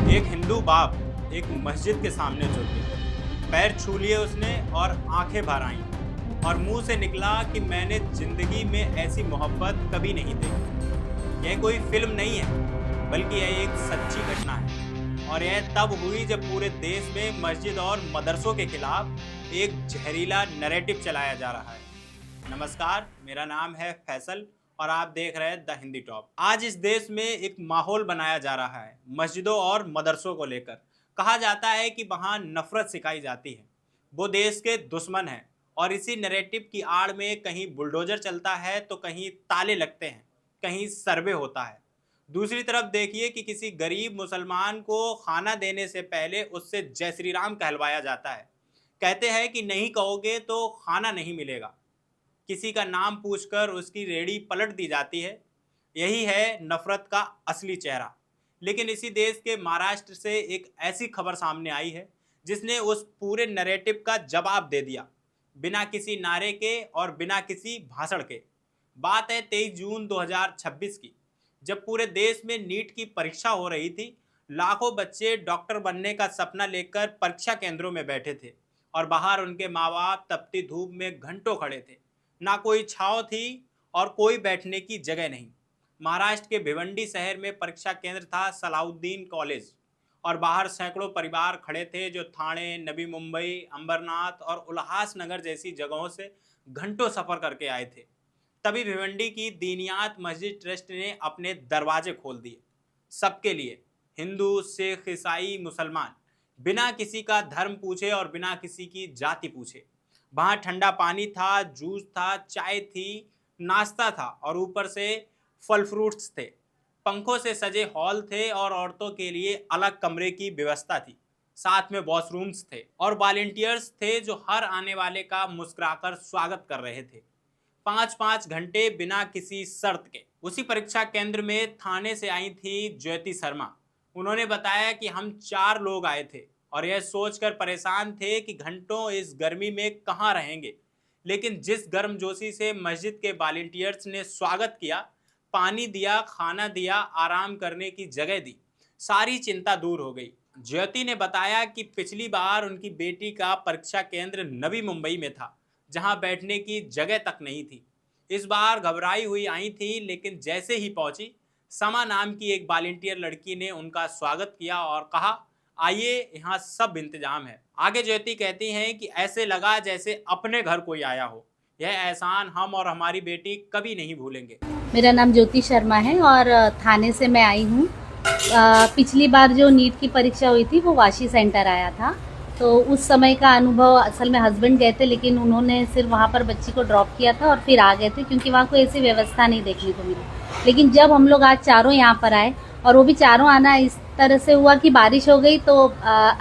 एक हिंदू बाप एक मस्जिद के सामने झुक गया। पैर छू लिए उसने और आंखें भर आईं और मुंह से निकला कि मैंने जिंदगी में ऐसी मोहब्बत कभी नहीं देखी। यह कोई फिल्म नहीं है, बल्कि यह एक सच्ची घटना है। और यह तब हुई जब पूरे देश में मस्जिद और मदरसों के खिलाफ एक जहरीला नैरेटिव चलाया जा रहा है। नमस्कार, मेरा नाम है फैसल और आप देख रहे हैं द हिंदी टॉप। आज इस देश में एक माहौल बनाया जा रहा है मस्जिदों और मदरसों को लेकर। कहा जाता है कि वहाँ नफरत सिखाई जाती है, वो देश के दुश्मन हैं और इसी नैरेटिव की आड़ में कहीं बुलडोजर चलता है तो कहीं ताले लगते हैं, कहीं सर्वे होता है। दूसरी तरफ देखिए कि किसी गरीब मुसलमान को खाना देने से पहले उससे जय श्री राम कहलवाया जाता है। कहते हैं कि नहीं कहोगे तो खाना नहीं मिलेगा। किसी का नाम पूछकर उसकी रेहड़ी पलट दी जाती है। यही है नफरत का असली चेहरा। लेकिन इसी देश के महाराष्ट्र से एक ऐसी खबर सामने आई है जिसने उस पूरे नैरेटिव का जवाब दे दिया, बिना किसी नारे के और बिना किसी भाषण के। बात है 23 जून 2026 की, जब पूरे देश में नीट की परीक्षा हो रही थी। लाखों बच्चे डॉक्टर बनने का सपना लेकर परीक्षा केंद्रों में बैठे थे और बाहर उनके माँ बाप तपती धूप में घंटों खड़े थे। ना कोई छांव थी और कोई बैठने की जगह नहीं। महाराष्ट्र के भिवंडी शहर में परीक्षा केंद्र था सलाउद्दीन कॉलेज, और बाहर सैकड़ों परिवार खड़े थे जो ठाणे, नवी मुंबई, अंबरनाथ और उल्हासनगर जैसी जगहों से घंटों सफर करके आए थे। तभी भिवंडी की दीनियात मस्जिद ट्रस्ट ने अपने दरवाजे खोल दिए सबके लिए, हिंदू, सिख, ईसाई, मुसलमान, बिना किसी का धर्म पूछे और बिना किसी की जाति पूछे। वहाँ ठंडा पानी था, जूस था, चाय थी, नाश्ता था और ऊपर से फल फ्रूट्स थे। पंखों से सजे हॉल थे और औरतों के लिए अलग कमरे की व्यवस्था थी। साथ में वॉशरूम्स थे और वॉलेंटियर्स थे जो हर आने वाले का मुस्कुराकर स्वागत कर रहे थे। 5-5 घंटे बिना किसी शर्त के। उसी परीक्षा केंद्र में थाने से आई थी ज्योति शर्मा। उन्होंने बताया कि हम 4 लोग आए थे और यह सोचकर परेशान थे कि घंटों इस गर्मी में कहाँ रहेंगे। लेकिन जिस गर्मजोशी से मस्जिद के वॉलेंटियर्स ने स्वागत किया, पानी दिया, खाना दिया, आराम करने की जगह दी, सारी चिंता दूर हो गई। ज्योति ने बताया कि पिछली बार उनकी बेटी का परीक्षा केंद्र नवी मुंबई में था, जहां बैठने की जगह तक नहीं थी। इस बार घबराई हुई आई थी, लेकिन जैसे ही पहुंची, समा नाम की एक वॉलेंटियर लड़की ने उनका स्वागत किया और कहा, आइए, यहाँ सब इंतजाम है। आगे ज्योति कहती हैं कि ऐसे लगा जैसे अपने घर कोई आया हो। यह एहसान हम और हमारी बेटी कभी नहीं भूलेंगे। मेरा नाम ज्योति शर्मा है और थाने से मैं आई हूँ। पिछली बार जो नीट की परीक्षा हुई थी वो वाशी सेंटर आया था, तो उस समय का अनुभव, असल में हस्बैंड गए थे लेकिन उन्होंने सिर्फ वहाँ पर बच्ची को ड्रॉप किया था और फिर आ गए थे क्योंकि वहाँ कोई ऐसी व्यवस्था नहीं देखने को मिली। लेकिन जब हम लोग आज चारों यहाँ पर आए, और वो भी चारों आना इस तरह से हुआ कि बारिश हो गई तो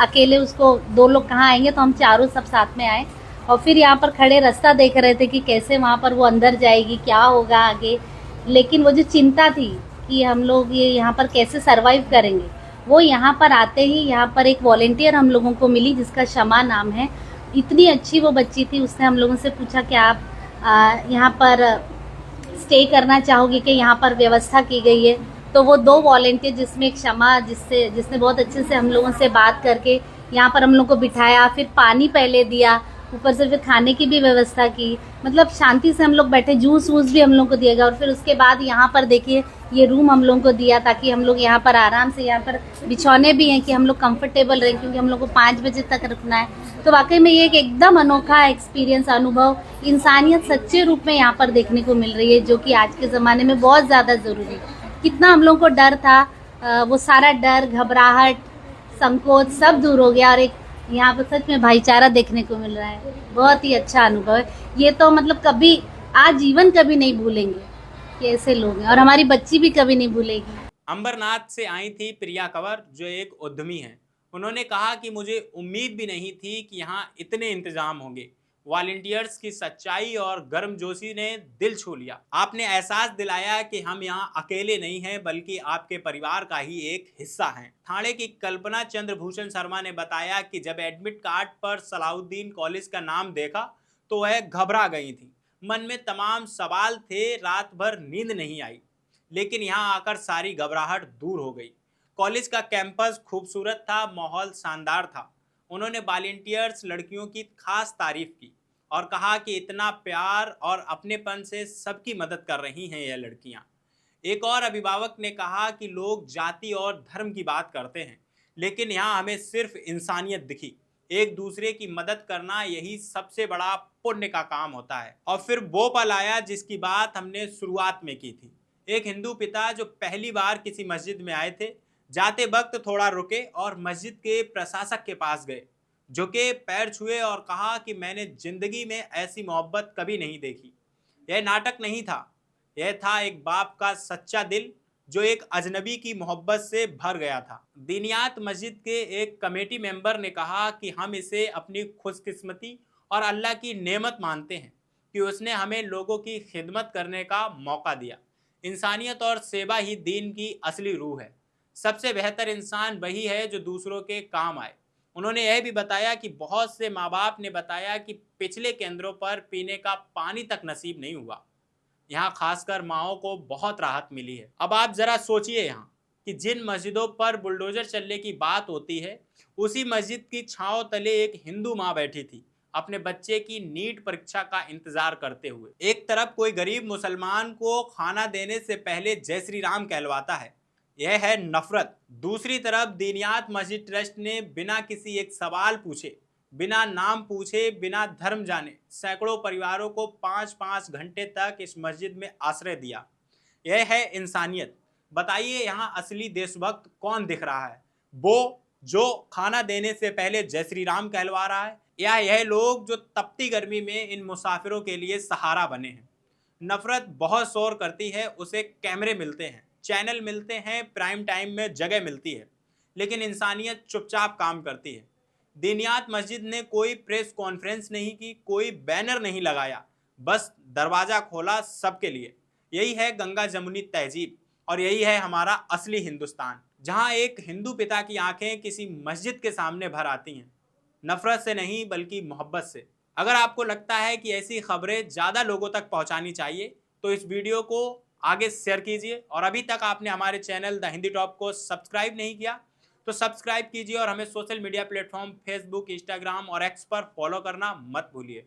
अकेले उसको 2 लोग कहाँ आएंगे, तो हम चारों सब साथ में आए और फिर यहाँ पर खड़े रास्ता देख रहे थे कि कैसे वहाँ पर वो अंदर जाएगी, क्या होगा आगे। लेकिन वो जो चिंता थी कि हम लोग ये यहाँ पर कैसे सरवाइव करेंगे, वो यहाँ पर आते ही यहाँ पर एक वॉलेंटियर हम लोगों को मिली जिसका शमा नाम है। इतनी अच्छी वो बच्ची थी, उसने हम लोगों से पूछा कि आप यहाँ पर स्टे करना चाहोगे कि यहाँ पर व्यवस्था की गई है। तो वो 2 वॉलेंटियर, जिसमें एक शमा जिसने बहुत अच्छे से हम लोगों से बात करके यहाँ पर हम लोग को बिठाया, फिर पानी पहले दिया, ऊपर से फिर खाने की भी व्यवस्था की। मतलब शांति से हम लोग बैठे, जूस वूस भी हम लोग को दिया गया और फिर उसके बाद यहाँ पर देखिए ये रूम हम लोग को दिया ताकि हम लोग यहाँ पर आराम से, यहाँ पर बिछौने भी हैं कि हम लोग कंफर्टेबल रहें क्योंकि हम लोग को 5 बजे तक रुकना है। तो वाकई में ये एक एकदम अनोखा एक्सपीरियंस, अनुभव, इंसानियत सच्चे रूप में यहाँ पर देखने को मिल रही है, जो कि आज के ज़माने में बहुत ज़्यादा ज़रूरी है। कितना हम लोग को डर था, वो सारा डर, घबराहट, संकोच सब दूर हो गया और एक यहाँ पर सच में भाईचारा देखने को मिल रहा है। बहुत ही अच्छा अनुभव है ये, तो मतलब कभी आजीवन कभी नहीं भूलेंगे कि ऐसे लोग हैं, और हमारी बच्ची भी कभी नहीं भूलेगी। अंबरनाथ से आई थी प्रिया कंवर, जो एक उद्यमी हैं। उन्होंने कहा कि मुझे उम्मीद भी नहीं थी कि यहाँ इतने इंतजाम होंगे। वॉलेंटियर्स की सच्चाई और गर्मजोशी ने दिल छू लिया। आपने एहसास दिलाया कि हम यहाँ अकेले नहीं हैं, बल्कि आपके परिवार का ही एक हिस्सा हैं। ठाणे की कल्पना चंद्रभूषण शर्मा ने बताया कि जब एडमिट कार्ड पर सलाउद्दीन कॉलेज का नाम देखा तो वह घबरा गई थी। मन में तमाम सवाल थे, रात भर नींद नहीं आई। लेकिन यहाँ आकर सारी घबराहट दूर हो गई। कॉलेज का कैंपस खूबसूरत था, माहौल शानदार था। उन्होंने वॉलंटियर्स लड़कियों की खास तारीफ की और कहा कि इतना प्यार और अपनेपन से सबकी मदद कर रही हैं यह लड़कियां। एक और अभिभावक ने कहा कि लोग जाति और धर्म की बात करते हैं, लेकिन यहाँ हमें सिर्फ इंसानियत दिखी। एक दूसरे की मदद करना यही सबसे बड़ा पुण्य का काम होता है। और फिर वो पल आया जिसकी बात हमने शुरुआत में की थी। एक हिंदू पिता जो पहली बार किसी मस्जिद में आए थे, जाते वक्त थोड़ा रुके और मस्जिद के प्रशासक के पास गए, झुके, पैर छुए और कहा कि मैंने जिंदगी में ऐसी मोहब्बत कभी नहीं देखी। यह नाटक नहीं था, यह था एक बाप का सच्चा दिल जो एक अजनबी की मोहब्बत से भर गया था। दीनियात मस्जिद के एक कमेटी मेंबर ने कहा कि हम इसे अपनी खुशकिस्मती और अल्लाह की नेमत मानते हैं कि उसने हमें लोगों की खिदमत करने का मौका दिया। इंसानियत और सेवा ही दीन की असली रूह है। सबसे बेहतर इंसान वही है जो दूसरों के काम आए। उन्होंने यह भी बताया कि बहुत से माँ बाप ने बताया कि पिछले केंद्रों पर पीने का पानी तक नसीब नहीं हुआ। यहाँ खासकर माओं को बहुत राहत मिली है। अब आप जरा सोचिए यहाँ कि जिन मस्जिदों पर बुलडोजर चलने की बात होती है, उसी मस्जिद की छांव तले एक हिंदू माँ बैठी थी, अपने बच्चे की नीट परीक्षा का इंतजार करते हुए। एक तरफ कोई गरीब मुसलमान को खाना देने से पहले जय श्री राम कहलवाता है, यह है नफरत। दूसरी तरफ दीनियात मस्जिद ट्रस्ट ने बिना किसी एक सवाल पूछे, बिना नाम पूछे, बिना धर्म जाने सैकड़ों परिवारों को 5-5 घंटे तक इस मस्जिद में आश्रय दिया। यह है इंसानियत। बताइए यहाँ असली देशभक्त कौन दिख रहा है? वो जो खाना देने से पहले जय श्री राम कहलवा रहा है, या यह लोग जो तपती गर्मी में इन मुसाफिरों के लिए सहारा बने हैं? नफरत बहुत शोर करती है, उसे कैमरे मिलते हैं, चैनल मिलते हैं, प्राइम टाइम में जगह मिलती है, लेकिन इंसानियत चुपचाप काम करती है। दीनियात मस्जिद ने कोई प्रेस कॉन्फ्रेंस नहीं की, कोई बैनर नहीं लगाया, बस दरवाज़ा खोला सबके लिए। यही है गंगा जमुनी तहजीब और यही है हमारा असली हिंदुस्तान, जहाँ एक हिंदू पिता की आंखें किसी मस्जिद के सामने भर आती हैं, नफरत से नहीं बल्कि मोहब्बत से। अगर आपको लगता है कि ऐसी खबरें ज़्यादा लोगों तक पहुँचानी चाहिए तो इस वीडियो को आगे शेयर कीजिए। और अभी तक आपने हमारे चैनल द हिंदी टॉप को सब्सक्राइब नहीं किया तो सब्सक्राइब कीजिए और हमें social media platform Facebook, Instagram और एक्स पर फॉलो करना मत भूलिए।